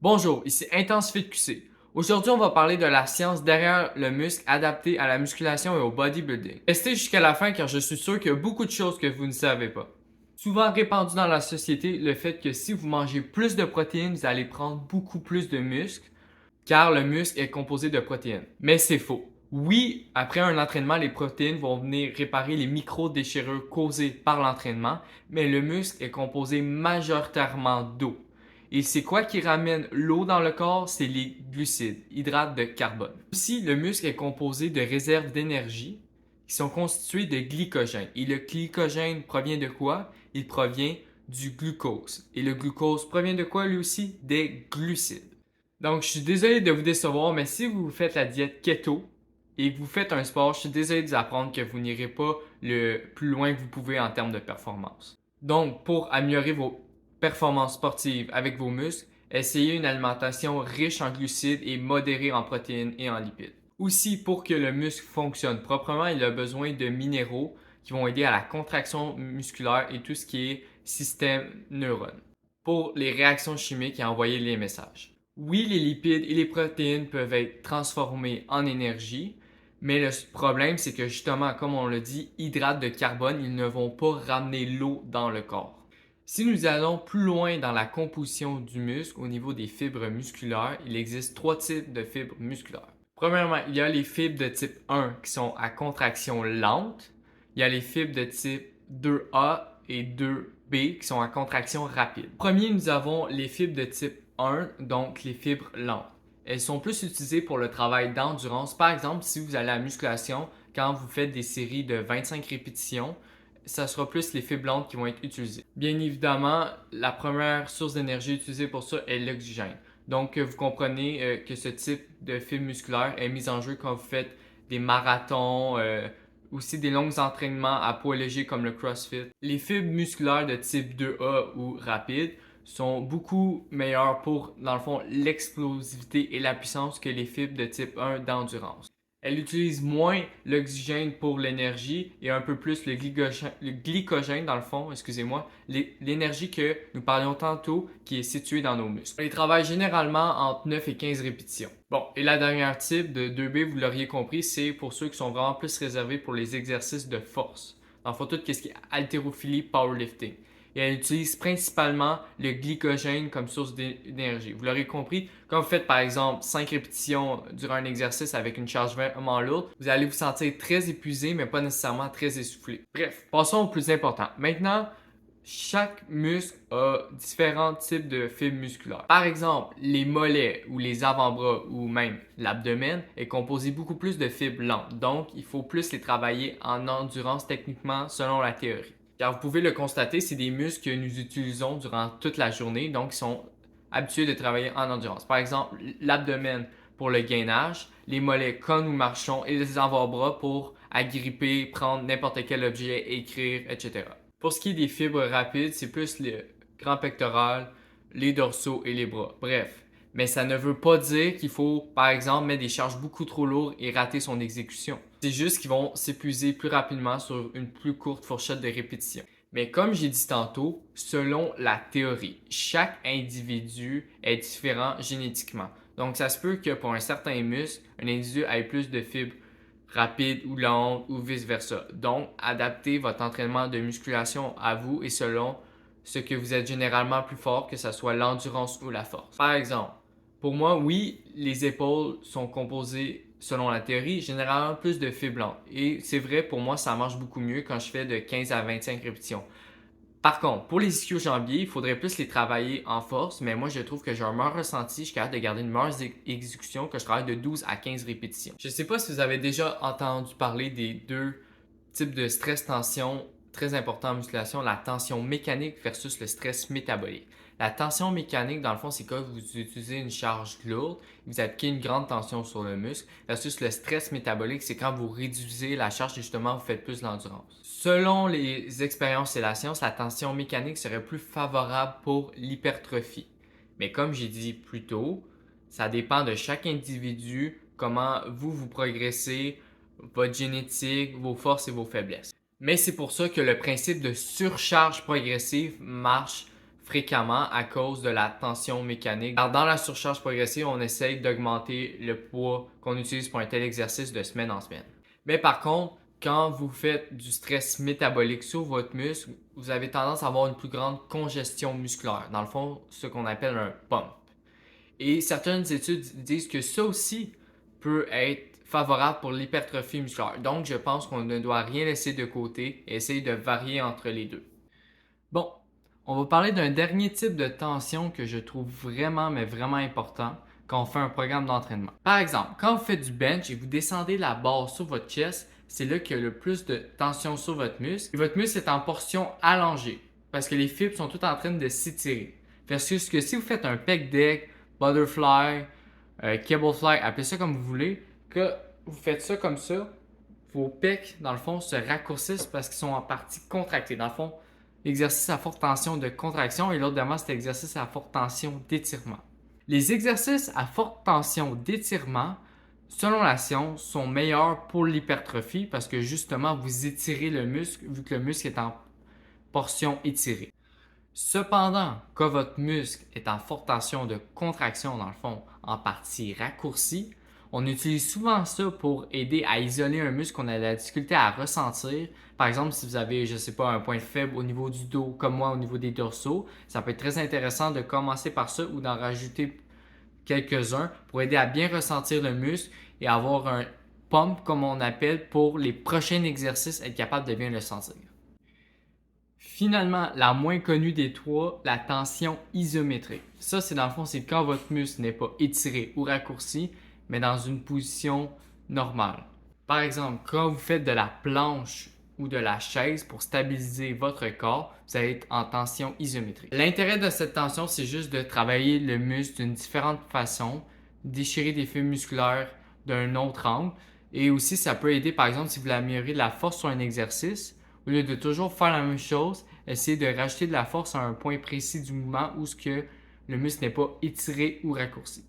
Bonjour, ici Intensifit QC. Aujourd'hui, on va parler de la science derrière le muscle adapté à la musculation et au bodybuilding. Restez jusqu'à la fin car je suis sûr qu'il y a beaucoup de choses que vous ne savez pas. Souvent répandu dans la société, le fait que si vous mangez plus de protéines, vous allez prendre beaucoup plus de muscles car le muscle est composé de protéines. Mais c'est faux. Oui, après un entraînement, les protéines vont venir réparer les micro-déchirures causées par l'entraînement, mais le muscle est composé majoritairement d'eau. Et c'est quoi qui ramène l'eau dans le corps? C'est les glucides, hydrates de carbone. Aussi, le muscle est composé de réserves d'énergie qui sont constituées de glycogène. Et le glycogène provient de quoi? Il provient du glucose. Et le glucose provient de quoi lui aussi? Des glucides. Donc, je suis désolé de vous décevoir, mais si vous faites la diète keto et que vous faites un sport, je suis désolé de vous apprendre que vous n'irez pas le plus loin que vous pouvez en termes de performance. Donc, pour améliorer vos performances sportives avec vos muscles, essayez une alimentation riche en glucides et modérée en protéines et en lipides. Aussi, pour que le muscle fonctionne proprement, il a besoin de minéraux qui vont aider à la contraction musculaire et tout ce qui est système neurones pour les réactions chimiques et envoyer les messages. Oui, les lipides et les protéines peuvent être transformés en énergie, mais le problème, c'est que justement, comme on le dit, hydrates de carbone, ils ne vont pas ramener l'eau dans le corps. Si nous allons plus loin dans la composition du muscle au niveau des fibres musculaires, il existe trois types de fibres musculaires. Premièrement, il y a les fibres de type 1 qui sont à contraction lente. Il y a les fibres de type 2A et 2B qui sont à contraction rapide. Premier, nous avons les fibres de type 1, donc les fibres lentes. Elles sont plus utilisées pour le travail d'endurance. Par exemple, si vous allez à la musculation, quand vous faites des séries de 25 répétitions, ça sera plus les fibres lentes qui vont être utilisées. Bien évidemment, la première source d'énergie utilisée pour ça est l'oxygène. Donc, vous comprenez que ce type de fibre musculaire est mis en jeu quand vous faites des marathons, aussi des longs entraînements à poids léger comme le CrossFit. Les fibres musculaires de type 2A ou rapide sont beaucoup meilleures pour, dans le fond, l'explosivité et la puissance que les fibres de type 1 d'endurance. Elle utilise moins l'oxygène pour l'énergie et un peu plus le glycogène dans le fond, excusez-moi, l'énergie que nous parlions tantôt qui est située dans nos muscles. Elle travaille généralement entre 9 et 15 répétitions. Bon, et la dernière type de 2B, vous l'auriez compris, c'est pour ceux qui sont vraiment plus réservés pour les exercices de force. Dans le fond, tout ce qui est haltérophilie, powerlifting. Et elle utilise principalement le glycogène comme source d'énergie. Vous l'aurez compris, quand vous faites par exemple 5 répétitions durant un exercice avec une charge vraiment lourde, vous allez vous sentir très épuisé, mais pas nécessairement très essoufflé. Bref, passons au plus important. Maintenant, chaque muscle a différents types de fibres musculaires. Par exemple, les mollets ou les avant-bras ou même l'abdomen est composé beaucoup plus de fibres lentes. Donc, il faut plus les travailler en endurance techniquement selon la théorie. Car vous pouvez le constater, c'est des muscles que nous utilisons durant toute la journée, donc ils sont habitués de travailler en endurance. Par exemple, l'abdomen pour le gainage, les mollets quand nous marchons et les avant-bras pour agripper, prendre n'importe quel objet, écrire, etc. Pour ce qui est des fibres rapides, c'est plus le grand pectoral, les dorsaux et les bras. Bref, mais ça ne veut pas dire qu'il faut, par exemple, mettre des charges beaucoup trop lourdes et rater son exécution. C'est juste qu'ils vont s'épuiser plus rapidement sur une plus courte fourchette de répétition. Mais comme j'ai dit tantôt, selon la théorie, chaque individu est différent génétiquement. Donc ça se peut que pour un certain muscle, un individu ait plus de fibres rapides ou lentes ou vice-versa. Donc adaptez votre entraînement de musculation à vous et selon ce que vous êtes généralement plus fort, que ce soit l'endurance ou la force. Par exemple, pour moi, oui, les épaules sont composées, selon la théorie, généralement plus de fibres lentes. Et c'est vrai, pour moi, ça marche beaucoup mieux quand je fais de 15 à 25 répétitions. Par contre, pour les ischio-jambiers, il faudrait plus les travailler en force, mais moi je trouve que j'ai un meilleur ressenti, je suis capable de garder une meilleure exécution que je travaille de 12 à 15 répétitions. Je ne sais pas si vous avez déjà entendu parler des deux types de stress-tension très importants en musculation, la tension mécanique versus le stress métabolique. La tension mécanique, dans le fond, c'est quand vous utilisez une charge lourde, vous appliquez une grande tension sur le muscle, versus le stress métabolique, c'est quand vous réduisez la charge et justement vous faites plus d'endurance. Selon les expériences et la science, la tension mécanique serait plus favorable pour l'hypertrophie. Mais comme j'ai dit plus tôt, ça dépend de chaque individu, comment vous progressez, votre génétique, vos forces et vos faiblesses. Mais c'est pour ça que le principe de surcharge progressive marche fréquemment à cause de la tension mécanique. Alors, dans la surcharge progressive, on essaye d'augmenter le poids qu'on utilise pour un tel exercice de semaine en semaine. Mais par contre, quand vous faites du stress métabolique sur votre muscle, vous avez tendance à avoir une plus grande congestion musculaire. Dans le fond, ce qu'on appelle un pump. Et certaines études disent que ça aussi peut être favorable pour l'hypertrophie musculaire. Donc, je pense qu'on ne doit rien laisser de côté et essayer de varier entre les deux. Bon, on va parler d'un dernier type de tension que je trouve vraiment, mais vraiment important quand on fait un programme d'entraînement. Par exemple, quand vous faites du bench et vous descendez la barre sur votre chest, c'est là qu'il y a le plus de tension sur votre muscle. Et votre muscle est en portion allongée parce que les fibres sont toutes en train de s'étirer. Versus que si vous faites un pec deck, butterfly, cable fly, appelez ça comme vous voulez, que vous faites ça comme ça, vos pecs, dans le fond, se raccourcissent parce qu'ils sont en partie contractés. Dans le fond, l'exercice à forte tension de contraction et l'autre demain, c'est l'exercice à forte tension d'étirement. Les exercices à forte tension d'étirement, selon la science, sont meilleurs pour l'hypertrophie parce que justement, vous étirez le muscle vu que le muscle est en portion étirée. Cependant, quand votre muscle est en forte tension de contraction, dans le fond, en partie raccourcie, on utilise souvent ça pour aider à isoler un muscle qu'on a de la difficulté à ressentir. Par exemple, si vous avez, je ne sais pas, un point faible au niveau du dos, comme moi au niveau des dorsaux, ça peut être très intéressant de commencer par ça ou d'en rajouter quelques-uns pour aider à bien ressentir le muscle et avoir un pump, comme on appelle, pour les prochains exercices, être capable de bien le sentir. Finalement, la moins connue des trois, la tension isométrique. Ça, c'est dans le fond, c'est quand votre muscle n'est pas étiré ou raccourci, mais dans une position normale. Par exemple, quand vous faites de la planche ou de la chaise pour stabiliser votre corps, vous allez être en tension isométrique. L'intérêt de cette tension, c'est juste de travailler le muscle d'une différente façon, déchirer des fibres musculaires d'un autre angle. Et aussi, ça peut aider, par exemple, si vous voulez améliorer la force sur un exercice, au lieu de toujours faire la même chose, essayez de rajouter de la force à un point précis du mouvement où le muscle n'est pas étiré ou raccourci.